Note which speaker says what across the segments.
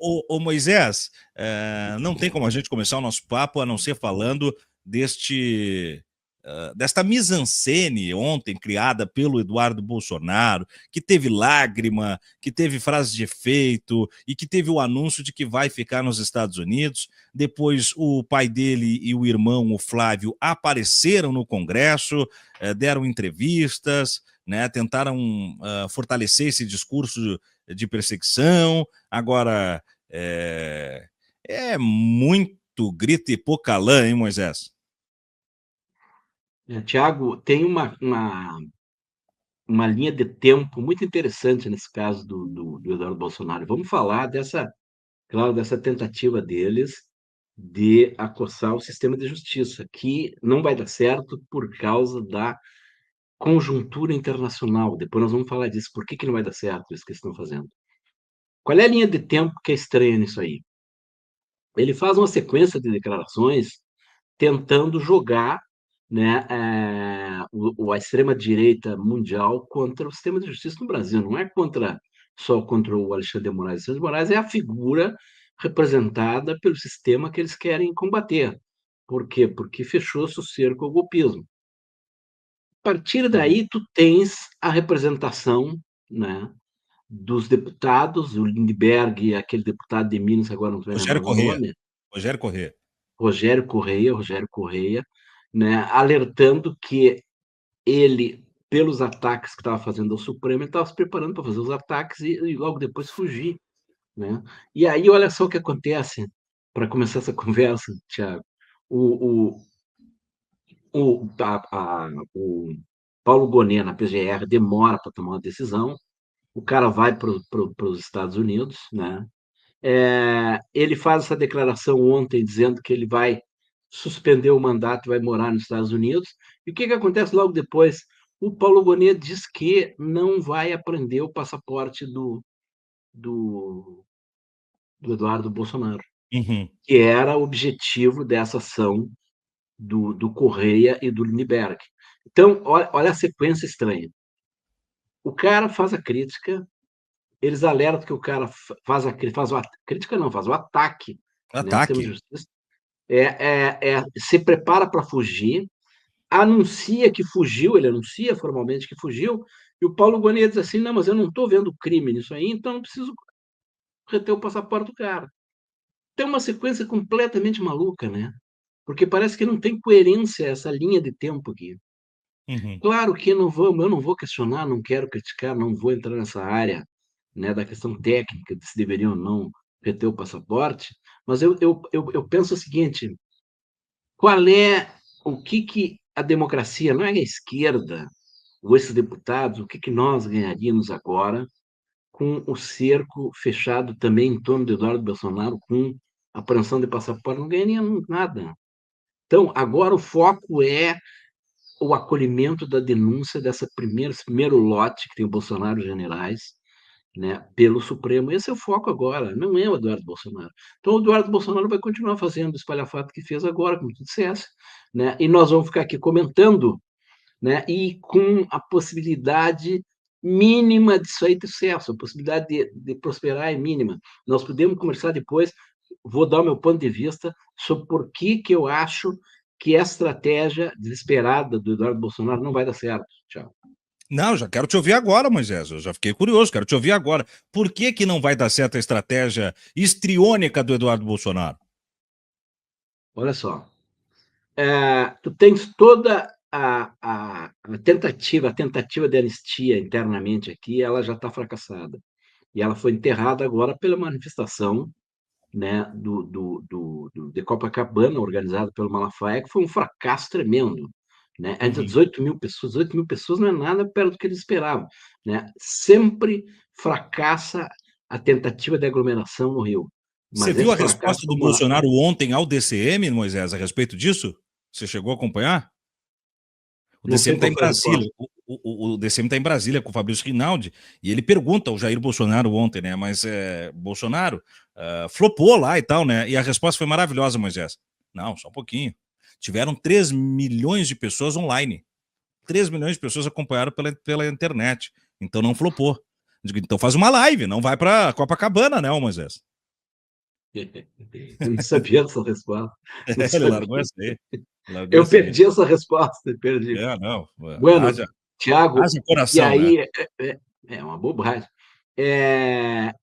Speaker 1: Ô, Moisés, não tem como a gente começar o nosso papo a não ser falando desta mise-en-scène ontem criada pelo Eduardo Bolsonaro, que teve lágrima, que teve frases de efeito e que teve o anúncio de que vai ficar nos Estados Unidos. Depois o pai dele e o irmão, o Flávio, apareceram no Congresso, deram entrevistas, né, tentaram fortalecer esse discurso de perseguição. Agora, é muito grito e pouca lã, hein, Moisés?
Speaker 2: Tiago, tem uma linha de tempo muito interessante nesse caso do Eduardo Bolsonaro. Vamos falar claro, dessa tentativa deles de acossar o sistema de justiça, que não vai dar certo por causa da conjuntura internacional. Depois nós vamos falar disso. Por que não vai dar certo isso que eles estão fazendo? Qual é a linha de tempo que é estranha nisso aí? Ele faz uma sequência de declarações tentando jogar, né, a extrema-direita mundial contra o sistema de justiça no Brasil. Não é só contra o Alexandre de Moraes. O Alexandre de Moraes é a figura representada pelo sistema que eles querem combater. Por quê? Porque fechou-se o cerco ao golpismo. A partir daí, tu tens a representação, né, dos deputados, o Lindbergh, aquele deputado de Minas, agora não estou
Speaker 1: Rogério
Speaker 2: lembrando o
Speaker 1: Correia.
Speaker 2: nome,
Speaker 1: Rogério Correia.
Speaker 2: Rogério Correia, né, alertando que ele, pelos ataques que estava fazendo ao Supremo, ele estava se preparando para fazer os ataques e logo depois fugir, né? E aí, olha só o que acontece, para começar essa conversa, Tiago. O, o Paulo Gonet, na PGR, demora para tomar uma decisão, o cara vai para os Estados Unidos, né? Ele faz essa declaração ontem dizendo que ele vai suspender o mandato e vai morar nos Estados Unidos. E o que acontece logo depois? O Paulo Gonet diz que não vai aprender o passaporte do, do Eduardo Bolsonaro,
Speaker 1: Uhum.
Speaker 2: que era o objetivo dessa ação do Correia e do Lindbergh. Então, olha a sequência estranha. O cara faz a crítica, eles alertam que o cara faz a crítica, não, faz o ataque, né, ao sistema de
Speaker 1: Ataque.
Speaker 2: justiça, se prepara para fugir, anuncia que fugiu, ele anuncia formalmente que fugiu, e o Paulo Gonet diz assim: não, mas eu não estou vendo crime nisso aí, então não preciso reter o passaporte do cara. Tem uma sequência completamente maluca, né? Porque parece que não tem coerência essa linha de tempo aqui.
Speaker 1: Uhum.
Speaker 2: Claro que eu não vou questionar, não quero criticar, não vou entrar nessa área, né, da questão técnica de se deveriam ou não reter o passaporte, mas eu penso o seguinte: qual é o que a democracia, não é a esquerda, ou esses deputados, o que nós ganharíamos agora com o cerco fechado também em torno de Eduardo Bolsonaro, com a apreensão de passaporte? Não ganharíamos nada. Então, agora o foco é o acolhimento da denúncia esse primeiro lote que tem o Bolsonaro generais, né, pelo Supremo. Esse é o foco agora, não é o Eduardo Bolsonaro. Então, o Eduardo Bolsonaro vai continuar fazendo o espalhafato que fez agora, como tu dissesse, né, e nós vamos ficar aqui comentando, né, e com a possibilidade mínima disso aí ter sucesso, a possibilidade de prosperar é mínima. Nós podemos conversar depois, vou dar o meu ponto de vista sobre por que eu acho que a estratégia desesperada do Eduardo Bolsonaro não vai dar certo. Tchau.
Speaker 1: Não, já quero te ouvir agora, Moisés. Eu já fiquei curioso, quero te ouvir agora. Por que não vai dar certo a estratégia histriônica do Eduardo Bolsonaro?
Speaker 2: Olha só, tu tens toda a tentativa de anistia internamente aqui, ela já está fracassada. E ela foi enterrada agora pela manifestação, né, de Copacabana, organizado pelo Malafaia, que foi um fracasso tremendo. Né? Entre
Speaker 1: Uhum.
Speaker 2: 18 mil pessoas não é nada perto do que eles esperavam. Né? Sempre fracassa a tentativa de aglomeração no Rio.
Speaker 1: Você
Speaker 2: Mas
Speaker 1: viu
Speaker 2: esse
Speaker 1: a
Speaker 2: fracasso
Speaker 1: resposta do
Speaker 2: do Malafaia.
Speaker 1: Bolsonaro ontem ao DCM, Moisés, a respeito disso? Você chegou a acompanhar? O
Speaker 2: Não sei
Speaker 1: DCM está
Speaker 2: qual
Speaker 1: em
Speaker 2: foi a
Speaker 1: Brasília.
Speaker 2: resposta.
Speaker 1: O DCM está em Brasília com o Fabrício Rinaldi e ele pergunta ao Jair Bolsonaro ontem, né? Mas Bolsonaro flopou lá e tal, né? E a resposta foi maravilhosa, Moisés. Não, só um pouquinho. Tiveram 3 milhões de pessoas online. 3 milhões de pessoas acompanharam pela internet. Então não flopou. Digo, então faz uma live, não vai para Copacabana, né, Moisés?
Speaker 2: Eu não sabia dessa resposta, não
Speaker 1: Ele
Speaker 2: sabia.
Speaker 1: largou essa aí, largou
Speaker 2: Eu
Speaker 1: essa aí.
Speaker 2: perdi essa resposta, perdi.
Speaker 1: É, não,
Speaker 2: Bueno,
Speaker 1: haja
Speaker 2: Tiago,
Speaker 1: haja
Speaker 2: e
Speaker 1: coração, né.
Speaker 2: aí é uma bobagem.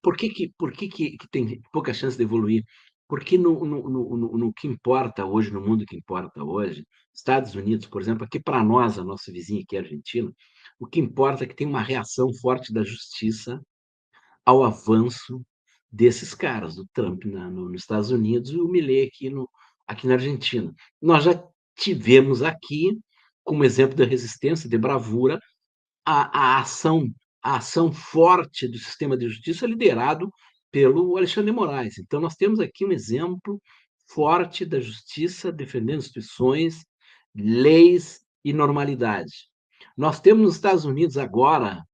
Speaker 2: Por que que tem pouca chance de evoluir? Porque no que importa hoje, no mundo que importa hoje, Estados Unidos, por exemplo, aqui para nós, a nossa vizinha aqui, a Argentina, o que importa é que tem uma reação forte da justiça ao avanço desses caras, do Trump nos Estados Unidos e o Milei aqui na Argentina. Nós já tivemos aqui, como exemplo de resistência, de bravura, a ação a ação forte do sistema de justiça liderado pelo Alexandre de Moraes. Então nós temos aqui um exemplo forte da justiça defendendo instituições, leis e normalidade. Nós temos nos Estados Unidos agora,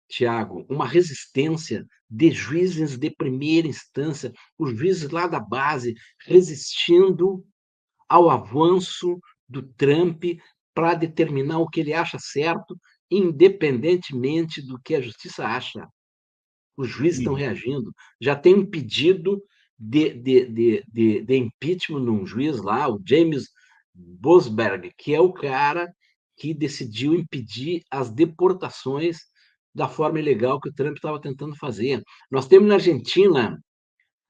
Speaker 2: Tiago, uma resistência de juízes de primeira instância, os juízes lá da base resistindo ao avanço do Trump para determinar o que ele acha certo, independentemente do que a justiça acha. Os juízes estão
Speaker 1: Uhum.
Speaker 2: reagindo. Já tem um pedido de impeachment num juiz lá, o James Boasberg, que é o cara que decidiu impedir as deportações da forma ilegal que o Trump estava tentando fazer. Nós temos na Argentina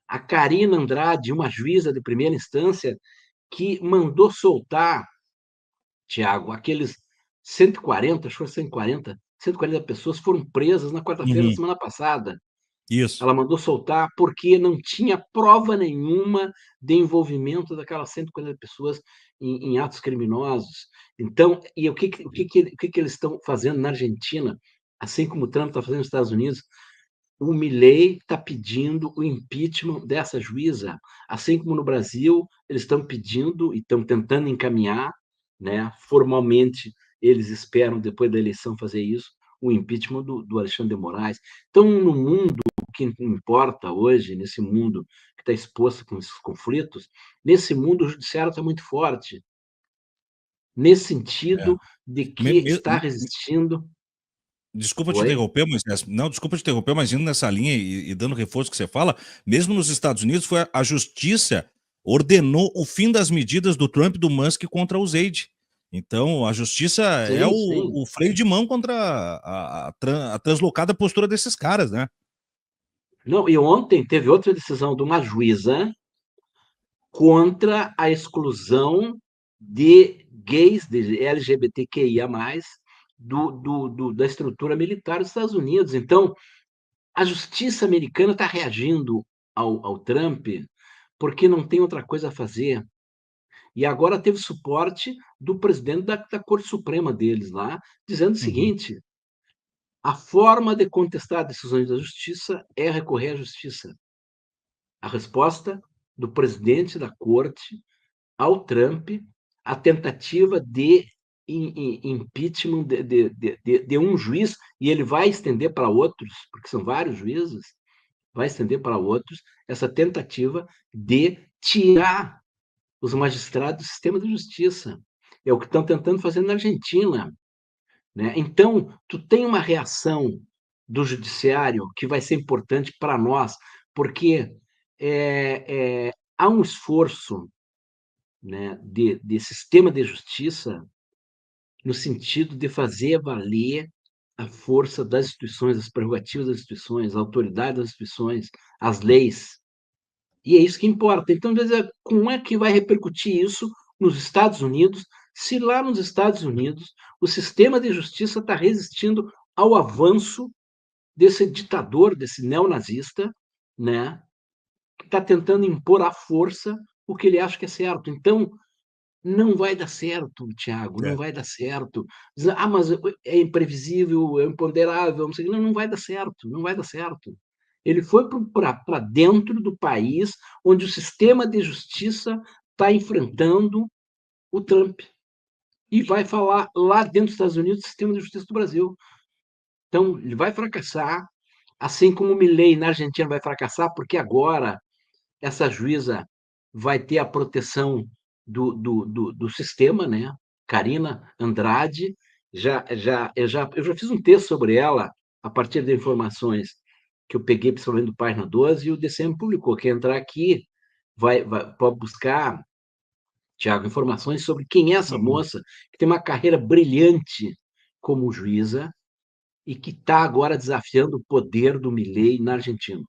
Speaker 2: a Karina Andrade, uma juíza de primeira instância, que mandou soltar, Tiago, aqueles 140, acho que foi 140 pessoas foram presas na quarta-feira da
Speaker 1: Uhum.
Speaker 2: semana passada.
Speaker 1: Isso.
Speaker 2: Ela mandou soltar porque não tinha prova nenhuma de envolvimento daquelas 140 pessoas em atos criminosos. Então, e o que eles estão fazendo na Argentina, assim como o Trump está fazendo nos Estados Unidos? O Milei está pedindo o impeachment dessa juíza, assim como no Brasil eles estão pedindo e estão tentando encaminhar, né, formalmente eles esperam depois da eleição fazer isso, o impeachment do Alexandre de Moraes. Então, no mundo, o que importa hoje, nesse mundo que está exposto com esses conflitos, nesse mundo o judiciário está muito forte, nesse
Speaker 1: É.
Speaker 2: sentido de
Speaker 1: Me
Speaker 2: que
Speaker 1: me
Speaker 2: está resistindo.
Speaker 1: Desculpa te
Speaker 2: Oi?
Speaker 1: interromper, mas não, desculpa te interromper, mas indo nessa linha e dando reforço que você fala, mesmo nos Estados Unidos foi a justiça ordenou o fim das medidas do Trump e do Musk contra o Zaid. Então a justiça é
Speaker 2: Sim, sim.
Speaker 1: o freio de mão contra a translocada postura desses caras, né.
Speaker 2: Não, e ontem teve outra decisão de uma juíza contra a exclusão de gays, de LGBTQIA+, da estrutura militar dos Estados Unidos. Então, a justiça americana está reagindo ao Trump porque não tem outra coisa a fazer. E agora teve suporte do presidente da Corte Suprema deles lá, dizendo o
Speaker 1: Uhum,
Speaker 2: seguinte: a forma de contestar decisões da justiça é recorrer à justiça. A resposta do presidente da corte ao Trump, a tentativa de impeachment de um juiz, e ele vai estender para outros, porque são vários juízes, vai estender para outros essa tentativa de tirar os magistrados do sistema de justiça. É o que estão tentando fazer na Argentina. Né? Então, tu tem uma reação do judiciário que vai ser importante para nós, porque há um esforço, né, de sistema de justiça no sentido de fazer valer a força das instituições, as prerrogativas das instituições, a autoridade das instituições, as leis. E é isso que importa. Então, como é que vai repercutir isso nos Estados Unidos, se lá nos Estados Unidos o sistema de justiça está resistindo ao avanço desse ditador, desse neonazista, né, que está tentando impor à força o que ele acha que é certo. Então, não vai dar certo, Tiago, não
Speaker 1: é.
Speaker 2: vai dar certo. Mas é imprevisível, é imponderável, não sei, não vai dar certo, não vai dar certo. Ele foi para dentro do país onde o sistema de justiça está enfrentando o Trump e vai falar lá dentro dos Estados Unidos do sistema de justiça do Brasil. Então, ele vai fracassar, assim como o Milei na Argentina vai fracassar, porque agora essa juíza vai ter a proteção do sistema, né? Karina Andrade, eu já fiz um texto sobre ela a partir de informações que eu peguei principalmente do Página 12, e o DCM publicou. Quem entrar aqui pode buscar, Tiago, informações sobre quem é essa
Speaker 1: Uhum.
Speaker 2: moça, que tem uma carreira brilhante como juíza e que está agora desafiando o poder do Milei na Argentina.